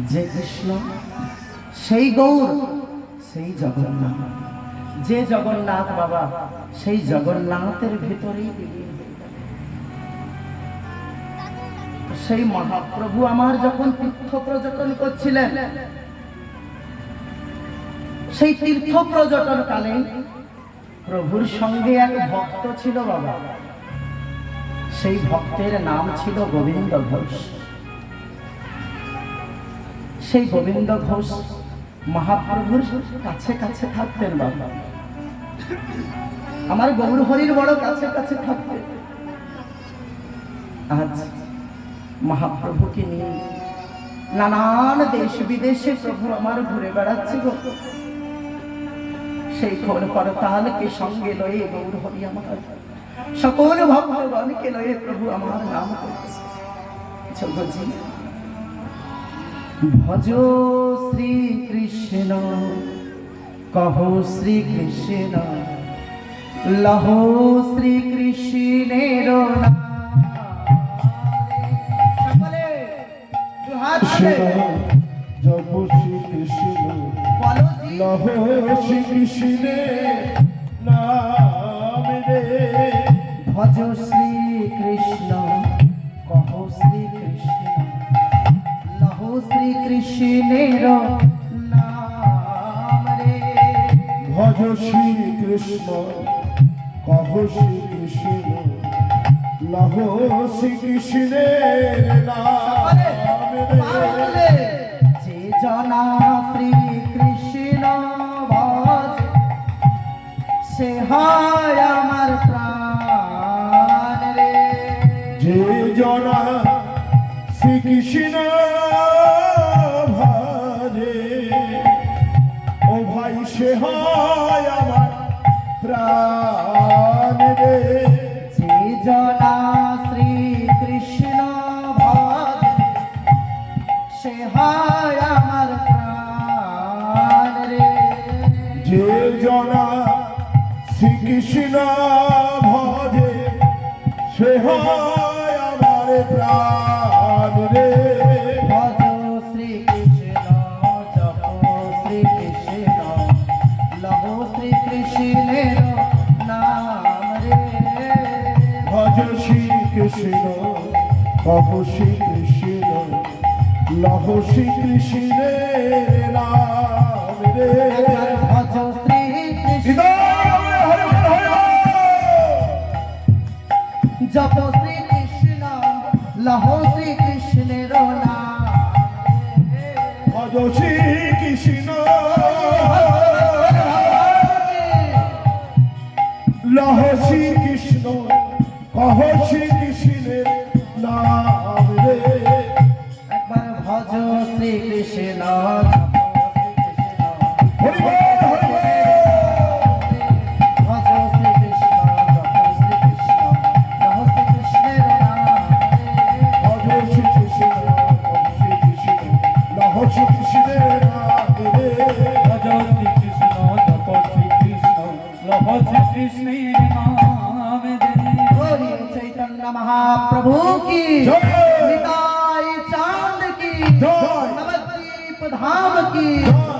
যে কৃষ্ণ সেই গৌর সেই জগন্নাথ, যে জগন্নাথ বাবা সেই জগন্নাথের ভিতরেই সেই মহাপ্রভু আমার যখন তীর্থ পর্যটন করছিলেন, সেই তীর্থ পর্যটন কালে প্রভুর সঙ্গে এক ভক্ত ছিল বাবা। সেই ভক্তের নাম ছিল গোবিন্দ ঘোষ। সেই গোবিন্দ ঘোষ মহাপ্রভুর কাছে কাছে থাকতেন বাবা। আমার গৌর হরির বড় কাছে কাছে থাকতেন। আজ মহাপ্রভুকে নিয়ে নানান দেশ বিদেশে প্রভু আমার ঘুরে বেড়াচ্ছে গো। সেই ঘোর করতালকে সঙ্গে লয়ে গৌর হরি আমার সকল ভক্তগণকে লয়ে প্রভু আমার নাম করছে। জগজি ভজ শ্রী কৃষ্ণ, কহ শ্রী কৃষ্ণ, লহ শ্রী কৃষ্ণের নাম। সকলে দুহাত জপ শ্রী কৃষ্ণ, লহ শ্রী কৃষ্ণের নাম রে। ভজ শ্রী কৃষ্ণ, কহ শ্রী কৃষ্ণ, লহ শ্রী কৃষ্ণের নাম রে। ভজ শ্রী কৃষ্ণ, কহ শ্রী কৃষ্ণ, লহ শ্রী কৃষ্ণের নাম রে। যে জনা শ্রী কৃষ্ণ ভজ, সে হয় আমার প্রাণ রে। যে জনা শ্রী কৃষ্ণ ভজে, ও ভাই সে হয় আমার প্রাণ রে। যে জনা শ্রী কৃষ্ণ ভজ, সে হয় আমার প্রাণ রে। যে জনা শ্রীকৃষ্ণ ভজে, সে হয় আমার প্রাণ রে। ভজ শ্রী কৃষ্ণ, জপ শ্রী কৃষ্ণ, লহ শ্রী কৃষ্ণের নাম রে। ভজ শ্রীকৃষ্ণ, কহ শ্রীকৃষ্ণ, লহ শ্রীকৃষ্ণের নাম রে। ভজ শ্রী কৃষ্ণ, জপ শ্রী কৃষ্ণ, লহ শ্রী কৃষ্ণের নাম রে। ভজ শ্রীকৃষ্ণ, লহ শ্রীকৃষ্ণ, কহ শ্রীকৃষ্ণের নাম রে। একবার ভজ শ্রী কৃষ্ণ, হরি বল, হরি বল। ভজ শ্রী কৃষ্ণ, জপ শ্রী কৃষ্ণ, লহ শ্রী কৃষ্ণের নাম রে। ভজ শ্রীকৃষ্ণ, কহ শ্রীকৃষ্ণ, লহ শ্রীকৃষ্ণের নাম রে। ভজ শ্রীকৃষ্ণ, জপ শ্রীকৃষ্ণ, লহ শ্রীকৃষ্ণের নাম রে। बोलिए चैतन्य महाप्रभु की जय। निताई चांद की जय। नवद्वीप धाम की जय।